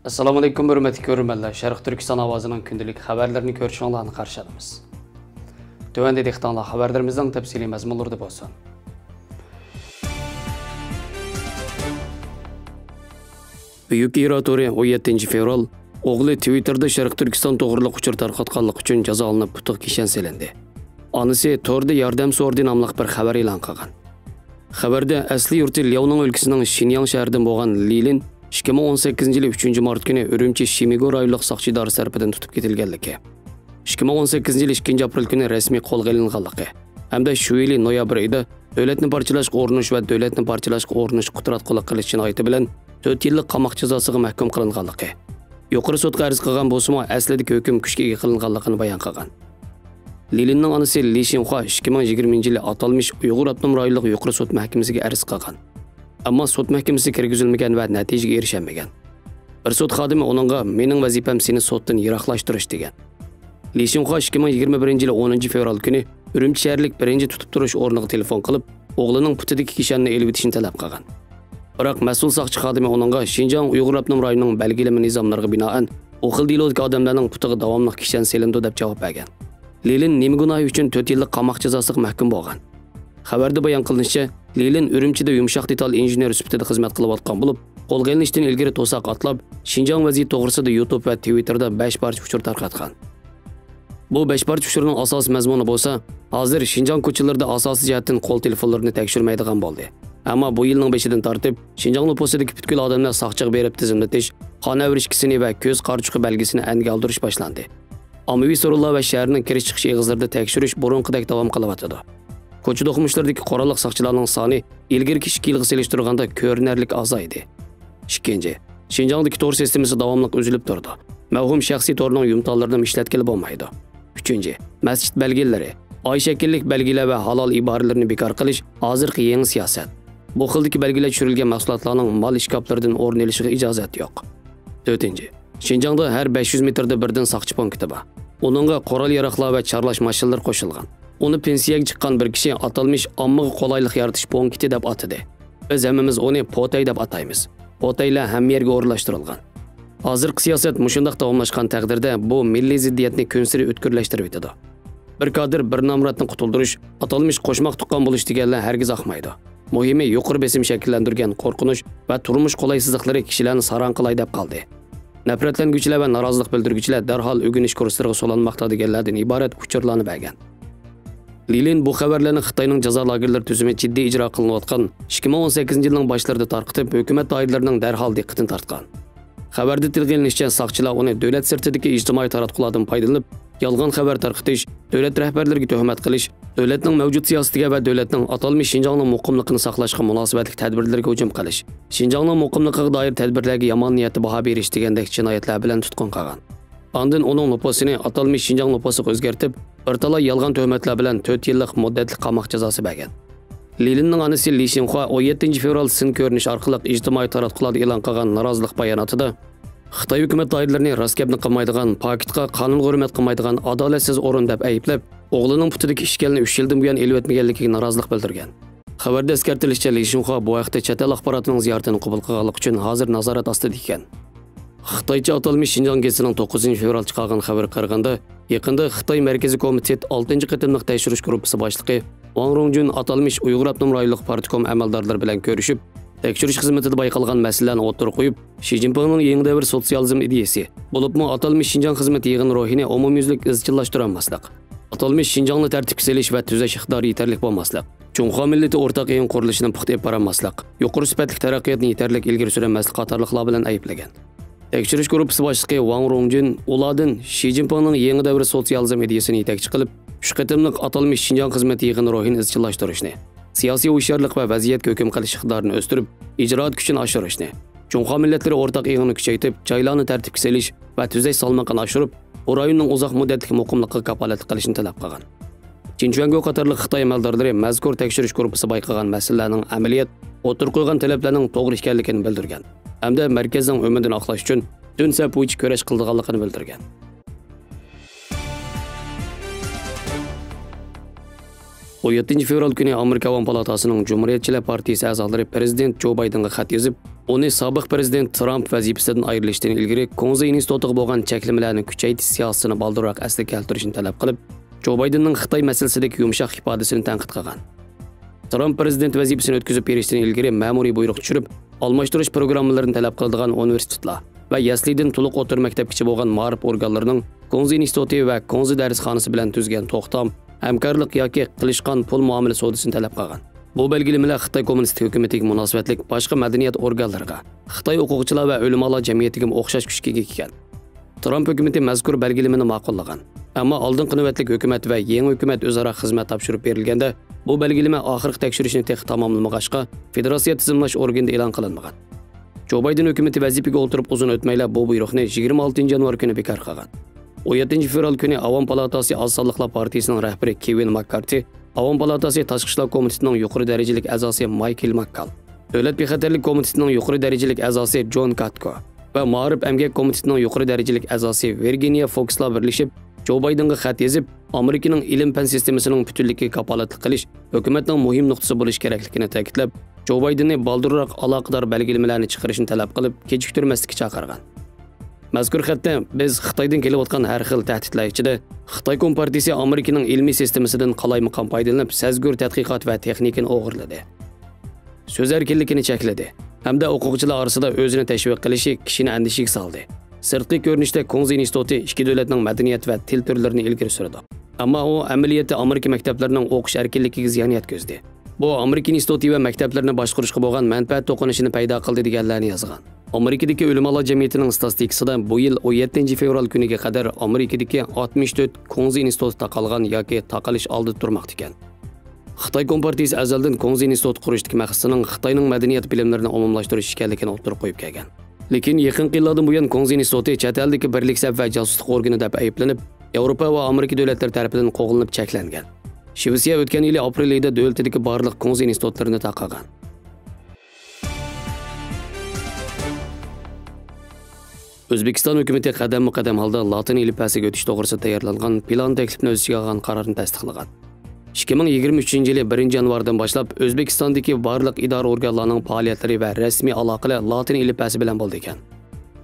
Assalomu alaykum hurmatli ko'ruvchilar. Sharq Turkiston ovozining kundalik xabarlarini ko'rishinglarni qarshi olamiz. Tövəndə dehqonlar xabarlarimizning tafsiliy mazmunlarida bo'lsin. Buyuk İmperatori 17 fevral o'g'li Twitterda Sharq Turkiston to'g'riliq uchur tarqatganlik uchun jazolanib putuq kishan selindi. Onasi Torda yordam so'rdi nomli bir xabar e'lon qilgan. Xabarda asli yurti Liaoning o'lkasining Shinyang shahridan bo'lgan Lilin 2018 yılı 3 mart günü Ürümçi Shimigo rayonluq saqchi idorasi tarafidan tutib ketilganligi. 2018 yılı 2 aprel günü rasmiy qo'lga olinganligi hamda shu yil noyabr oyida davlatni parchalashga urinish va davlatni parchalashga urinish qudratli qilish jinoyati bilan 4 yillik qamoq jazosiga mahkum qilinganligi. Yuqori sudga arz qilgan bo'lsa-mu, aslidagi hukm kuchga ega qilinganligini bayon qilgan. Lilinning onasi Li Xinhua 2020 yılı atalmış Uyg'ur Avtonom rayonluq yuqori sud mahkamasiga arz qilgan. Ammo sud mahkamasi kirgizilmagan va natijaga erishilmagan. Bir sud xodimi onunga "Mening vazifam seni suddan yiroqlashtirish" degan. Li Xinhua 2021 yılı 10 fevral günü Ürümçi shaharlik birinchi tutib turish o'rniga telefon qilib, o'g'lining putidagi kishanni elib o'tishini talab qilgan. Biroq mas'ul saqchi xodimi onunga Xinjiang Uyg'ur Avtonom rayonining belgilama nizomlariga binoan o xil dilodagi odamlarning putiga davomli kishan selindi deb javob bergan. Lilin nima gunohi uchun 4 yillik qamoq jazosiga mahkum bo'lgan. Xabarda bayon qilinishicha, Lilin Ürümchida yumshoq detal injener sifatida xizmat qilayotgan bo'lib, qo'lga olinishdan ilgari to'saq atlab, Xinjiang vaziyati to'g'risida YouTube va Twitterda 5 parcha uchur tarqatgan. Bu 5 parcha uchurning asosiy mazmuni bo'lsa, hozir Xinjiang ko'chalarida asosiy jihatdan qo'l telefonlarini tekshirmaydigan bo'ldi. Ammo bu yilning 5idan tortib, Xinjiang nupusidagi butkul odamlar saqchiga berib tizimlatish, qon avrishkisini va ko'z qarchuqi belgisini aniq oldirish boshlandi. Ommaviy so'rovlar va shaharning kirish-chiqish eg'izlarida tekshirish burunqidek davom qilyapti. Ko'cha do'qimishlardagi qurolliq saqchilarning soni ilgirki 2 yilga selishtirganda ko'rinarlik azaydi. Ikkinchi, Xinjiangdagi tor sistemasi davomli uzilib turdi. Mavhum shaxsiy torning yumtoqlarini ishlatkili bo'lmaydi. Uchinchi, masjid belgilari, oy shakillik belgilar va halol iboralarini bekor qilish hozirgi yangi siyosat. Bu xildagi belgilar tushirilgan mahsulotlarning mol ishkoplaridan o'rin olishiga ijozat yo'q. To'rtinchi, Xinjiangda har 500 metrda birdan saqchi punkti bor. Uningga qurol yaroqlar va charlash mashinalari qo'shilgan. Uni pensiyaga chiqqan bir kishi atalmış ommaga qulaylik yaratish punkti deb atadi. Biz hammamiz uni potay deb ataymiz. Potaylar hamma yerga o'rlashtirilgan. Hozirgi siyosat mushundaq davomlashgan taqdirda bu milliy ziddiyatni kunsiri o'tkirlashtirib o'tadi. Bir kadr bir nomratni qutuldirish, atalmış qo'shmoq tuqqan bo'lish deganlar hargiz oqmaydi. Muhimi yuqori besim shakllantirgan qo'rqinish va turmush qulaysizliklari kishilarni saran qilay deb qoldi. Nafratlanguvchilar va norozilik bildiruvchilar darhol o'g'inish kurslariga so'lanmoqda deganlardan iborat uchurlarni bergan. Lilin bu xabarlarni Xitoyning jazo lagerlari tuzumi jiddiy ijro qilinayotgan 2018 yilning boshlarida tarqatib, hukumat doiralarining darhol diqqatini tortgan. Xabarda tilga olinishicha, saqchilar uni davlat sirtidagi ijtimoiy taratqulardan foydalanib, yolg'on xabar tarqatish, davlat rahbarlariga tuhmat qilish, davlatning mavjud siyosatiga va davlatning atalmish Xinjiangning muqimligini saqlashga munosabatli tadbirlarga hujum qilish, Xinjiangning muqimligiga doir tadbirlarga yomon niyatli baho berish degandek jinoyatlar bilan tutqun qilgan. Ondan uning nupusini atalmish Xinjiang nupusiga o'zgartib, bir talay yolg'on tuhmatlar bilan 4 yillik muddatli qamoq jazosi bergan. Lilinning onasi Li Xinhua 17 fevral sin ko'rinish orqali ijtimoiy taratqularda e'lon qilgan norozilik bayonotida Xitoy hukumat doiralarini raskabni qilmaydigan, paketga qonun hurmat qilmaydigan adolatsiz o'rin deb ayblab, o'g'lining putidagi ishkalni 3 yildan buyon elib o'tmaganligiga norozilik bildirgan. Xabarda eskartilishicha, Li Xinhua bu vaqtda chet el axborotining ziyoratini qabul qilganlik uchun hozir nazorat ostida ekan. Xitoycha atalmış Xinjiang gezisining 9 fevral chiqargan xabar qaraganda, yaqinda Xitoy Markaziy komitet 6 qatimliq tekshirish guruhi boshlig'i Wang Rongjun atalmış Uyg'ur Avtonom rayonluq partikom amaldorlari bilan ko'rishib, tekshirish xizmatida bayqalgan masalalarni o'tirib qo'yib, Xi Jinpingning yangi davr sotsializm ideyasi, bo'libmi atalmış Xinjiang xizmat yig'in ruhini umumyuzlik izchillashtirib olmaslik, atalmış Xinjiangni tartibga solish va tuzash iqtidori yetarli bo'lmaslik, Junxo millati o'rtaq yig'in qurilishini puxta olmaslik, yuqori sifatli taraqqiyotni yetarli ilgari surmaslik qatorliqlar bilan ayblagan. Tekshirish guruhi boshlig'i Wang Rongjun ulardan Xi Jinpingning yangi davr sotsializm ideyasini yetakchi qilib, shu qatimliq atalmış Xinjiang xizmat yig'in ruhini izchillashtirishni, siyosiy hushyorlik va vaziyatga hukm qilish iqtidorini o'stirib, ijroat kuchini oshirishni, Junxo millatlari o'rtaq yig'inni kuchaytirib, joylarni tartibga solish va tuzash salmoqini oshirib, bu rayonning uzoq muddatli muqimligiga kafolat qilishni talab qilgan. Xinjiangga qatorli Xitoy amaldorlari mazkur tekshirish guruhi bayqagan masalalarning amaliyot o'tirib qo'ygan talablarning to'g'ri ekanligini bildirgan. Hamda markazning umidini oqlash uchun tun sap bo'yicha kurash qildiganligini bildirgan. 17 fevral kuni Amerika Avam Palatasining Cumhuriyetçiler Partiyasi a'zolari prezident Joe Bidenga xat yozib, uni sobiq prezident Trump vazifasidan ayrilishdan ilgari Konzi institutiga bo'lgan cheklamalarni kuchaytirish siyosatini baldirroq asli keltirishni talab qilib, Joe Bidenning Xitoy masalasidagi yumshoq ifodasini tanqid qilgan. Trump prezident vazifasini o'tkazib berishdan ilgari ma'muriy buyruq tushirib, almashtirish programmalarini talab qiladigan universitetlar va yaslidan to'liq o'tir maktabgacha bo'lgan ma'rif organlarining Konzi instituti va Konzi darsxonasi bilan tuzgan to'xtam, hamkorlik yoki qilishgan pul muomala savdosini talab qilgan. Bu belgilemeler Xitoy Kommunist hukumatiga munosabatlik boshqa madaniyat organlariga, Xitoy huquqchilar va o'limalar jamiyatiga o'xshash kuchga ega ekan. Trump hukumati mazkur belgilemani ma'qullagan. Ammo oldingi navbatlik hukumat va yangi hukumat o'zaro xizmat topshirib berilganda, bu belgileme oxirgi tekshirishni texnik tamomlamag'achqa federatsiya tizimlash organida e'lon qilinmagan. Joe Biden hukumati vazifaga o'tirib uzun o'tmayla bu buyruqni 26 yanvar kuni bekor qilgan. 17 fevral kuni Avam Palatasi Oz sonliqlar partiyasining rahbari Kevin McCarthy, Avam Palatasi Tashqi ishlar komitetining yuqori darajalik a'zosi Michael McCall, Davlat bexatarlik komitetining yuqori darajalik a'zosi John Katko va Ma'rif emgak komitetining yuqori darajalik a'zosi Virginia Foxlar birlashib, Joe Bidenga xat yozib, Amerikaning ilm-fan sistemasining butunligiga kapolatlik qilish hukumatning muhim nuqtasi bo'lish kerakligini ta'kidlab, Joe Bidenni baldirroq aloqador belgilemelarni chiqarishni talab qilib, kechiktirmaslikka chaqirgan. Mazkur xatda biz Xitoydan kelayotgan har xil tahdidlar ichida Xitoy Kompartiyasi Amerikaning ilmiy sistemasidan qalaymiqon foydalanib, sazgur tadqiqot va texnikani o'g'irladi. So'z erkinligini chekladi hamda o'quvchilar orasida o'zini tashviq qilishi kishini andishiga soldi. Sirtqi ko'rinishda Konzi instituti ikki davlatning madaniyat va til turlarini ilgari surdi. Ammo u amaliyotda Amerika maktablarining o'qish erkinligiga ziyon yetkazdi. Bu Amerika instituti va maktablarini boshqarishga bo'lgan manfaat to'qinishini paydo qildi deganlarni yozgan. Amerikadagi o'limalar jamiyatining statistikasida bu yil 17 fevral kuniga qadar Amerikadagi 64 Konzi instituti taqalgan yoki taqalish oldida turmoqda ekan. Xitoy Kompartiyasi azaldan Konzi instituti qurishdagi maqsadining Xitoyning madaniyat bilimlarini umumlashtirish ekanligini o'tirib qo'yib kelgan. Lekin yaqin yillardan buyon Konzi instituti chet eldagi birlik va josuslik organi deb ayblanib, Yevropa va Amerika davlatlari tomonidan qo'g'ilib cheklangan. Shvetsiya o'tgan yil aprel oyida davlatdagi barliq Konzi institutlarini taqagan. O'zbekiston hukumati qadam-qadam holda Latin alifbosiga o'tish to'g'risida tayyorlangan plan taklifini o'z ichiga olgan qarorni tasdiqlagan. 2023 yili 1 yanvardan boshlab O'zbekistondagi barliq idora organlarining faoliyatlari va rasmiy aloqalar Latin alifbosi bilan bo'ldi ekan.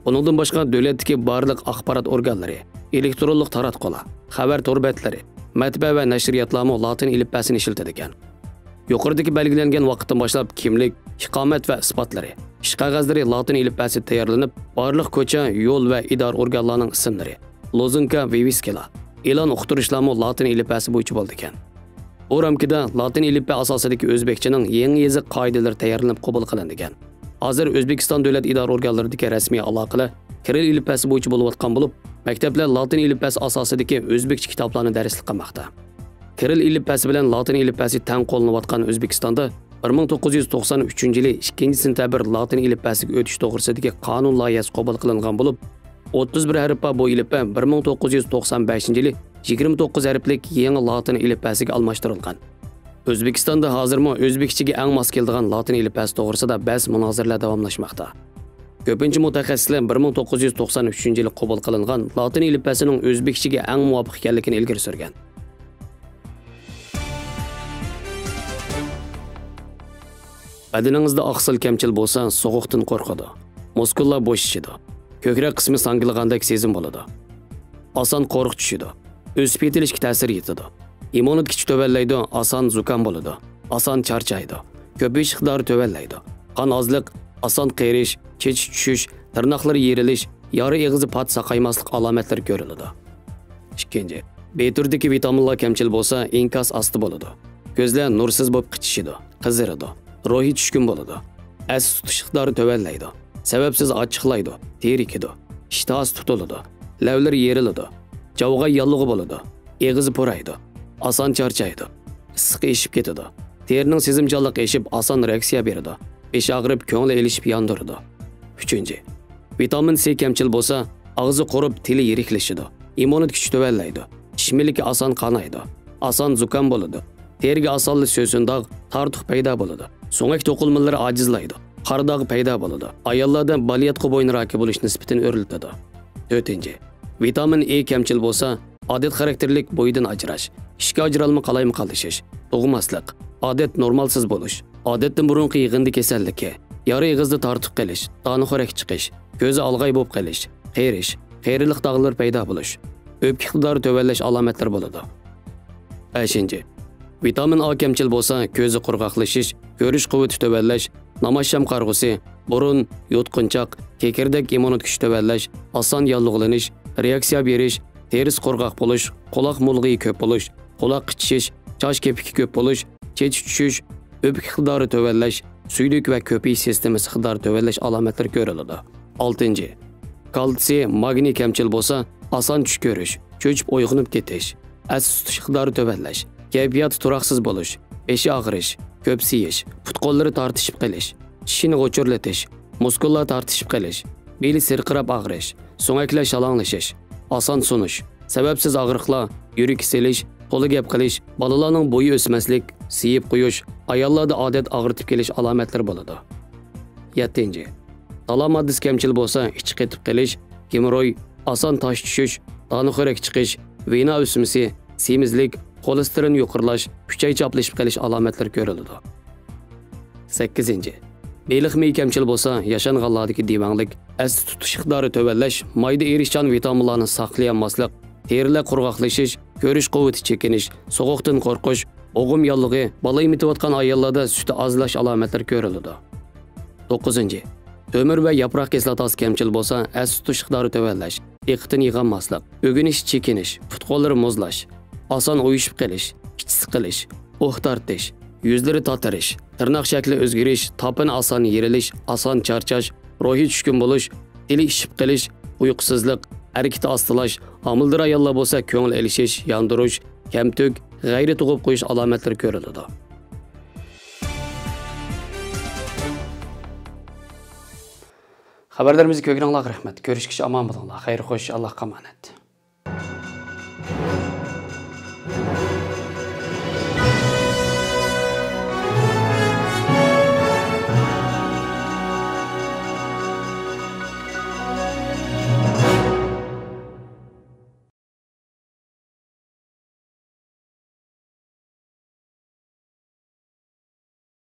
Buningdan boshqa davlatdagi barliq axborot organlari, elektronlik taratqular, xabar torbatlari, matbaa va nashriyotlarni Latin alifbosini ishlatadi ekan. Yuqoridagi belgilangan vaqtdan boshlab kimlik, iqomat va isbotlari, ish qog'ozlari Latin alifbosi tayyorlanib, barliq ko'cha, yo'l va idora organlarining ismlari, lozunka, viviskalar, e'lon uqtirishlarni Latin alifbosi bo'yicha bo'ldi ekan. Bu ramkida Latin alifbosi asosidagi o'zbekchaning yangi yoziq qoidalari tayyorlanib qabul qilingan. Hozir O'zbekiston davlat idora organlaridagi rasmiy aloqalar Kiril alifbosi bo'yicha bo'layotgan bo'lib, maktablar Latin alifbosi asosidagi o'zbekcha kitoblarni darslik qilmoqda. Kiril alifbosi bilan Latin alifbosi teng qo'llanayotgan O'zbekistonda 1993 yili 2-sentabr Latin alifbosiga o'tish to'g'risidagi qonun loyihasi qabul qilingan bo'lib, 31 harfli bu alifbo 1995 yili 29 harflik yangi Latin alifbosiga almashtirilgan. O'zbekistonda hozirmi o'zbekchaga eng mos keladigan Latin alifbosi to'g'risida bahs munozaralar davomlashmoqda. Ko'pincha mutaxassislar 1993 yili qabul qilingan Latin alifbosining o'zbekchaga eng muvofiq ekanligini ilgari surgan. Badaningizda oqsil kamchil bo'lsa, sovuqdan qo'rqadi. Muskullar bo'shishadi. Ko'krak qismi sangilgandek sezim bo'ladi. Oson qo'rq tushadi. O'sib yetilishga ta'sir etadi. Immunitet kuchi to'vallaydi, oson zukam bo'ladi. Oson charchaydi. Ko'pish iqdori to'vallaydi. Qon ozliq, oson qerish, chechish tushish, tirnoqlar yerilish, yori eg'izi pat saqaymaslik alomatlari ko'riladi. Ikkinchi, beturdagi vitaminlar kamchil bo'lsa, inkas asti bo'ladi. Ko'zlar nursiz bo'lib qichishadi, qiziradi. Ruhi tushkun bo'ladi. As tutish iqdori to'vallaydi. Sababsiz ochiqlaydi, terikidi, ishtahosi tutiladi, lavlar yeriladi, javg'a yallig'i bo'ladi, eg'izi po'raydi, oson charchaydi, issiq eshib ketadi, terining sezimchanligi eshib oson reaksiya beradi, besh og'rib, ko'ngli elishib yondiradi. 3. Vitamin C kamchil bo'lsa, og'zi qurib, tili yiriklashadi, immunitet kuchi to'vallaydi, tishmiligi oson qonaydi, oson zukam bo'ladi, teriga osonlik so'sindog', tartuq paydo bo'ladi, so'ngak to'qilmalari ojizlaydi. Qardog' paydo bo'ladi. Ayollarda baliyatqi bo'yin raki bo'lish nisbatini o'rlatadi. 4. Vitamin E kamchil bo'lsa, odat xarakterlik bo'yidan ajrash, ishga ajralma qalaymi qalishish, tug'maslik, odat normalsiz bo'lish, odatdan burunqi yig'indi kasalligi, yara ig'izda tortib qelish, tani xo'rak chiqish, ko'zi olg'ay bo'lib qelish, qerish, qerilik dog'lar paydo bo'lish, o'pka iqtidori tuvanlash alomatlari bo'ladi. 5. Vitamin A kamchil bo'lsa, ko'zi qurg'oqlashish, ko'rish quvvati tuvanlash, namashsham qarg'usi, burun, yutqinchoq, kekirdak immunit kuchi tuvanlash, oson yallig'lanish, reaksiya berish, teris qurg'oq bo'lish, quloq mulg'iyi ko'p bo'lish, quloq qichishish, choch kepiki ko'p bo'lish, chechish tushish, o'pka iqtidori tuvanlash, suylik va ko'pish sistemasi iqtidori tuvanlash alomatlari ko'riladi. 6. Kalsiy, magniy kamchil bo'lsa, oson tush ko'rish, cho'chib uyg'onib ketish, as tutish iqtidori tuvanlash, kayfiyat turaqsiz bo'lish, beshi og'rish, ko'p siyish, put-qo'llari tortishib qelish, tishini g'o'chirlatish, muskullar tortishib qelish, beli sirqirab og'rish, so'ngaklar shalanglashish, oson sunish, sababsiz og'riqlar, yurak selish, qo'li gap qilish, bolalarning bo'yi o'smaslik, siyib qo'yish, ayollarda odat og'ritib kelish alomatlari bo'ladi. 7. Tala moddasi kamchil bo'lsa, ichi qetib qelish, gemoroy, oson tosh tushish, tani xo'rak chiqish, vena o'smasi, semizlik, xolesterin yuqorilash, kuchay choplashib qelish alomatlari ko'riladi. 8. Beliq miy kamchil bo'lsa, yashanganlardagi divanlik, asli tutish iqtidori tuvanlash, mayda erishchan vitaminlarni saqlayolmaslik, terilar qurg'oqlashish, ko'rish quvvati chekinish, sovuqdan qo'rqish, o'g'im yollig'i, bola emitayotgan ayollarda suti ozlash alomatlari ko'riladi. 9. To'mir va yaproq kislotasi kamchil bo'lsa, asli tutish iqtidori tuvanlash, diqqatni yig'olmaslik, o'g'inish chekinish, put-qo'llari muzlash, oson o'yishib qelish, ich siqilish, tortish, yuzlari tatirish, tirnoq shakli o'zgarish, topin oson yerilish, oson charchash, ruhiy tushkun bo'lish, dili ishib qelish, uyqusizlik, harakati ostilash, homildor ayollar bo'lsa, ko'ngil elishish, yondirish, kamtuk, g'ayri tug'ib qo'yish alomatlari ko'riladi. Xabarlarimizni ko'rganingizga rahmat. Ko'rishguncha omon bo'linglar. Xayr xo'sh, Allohga omonat.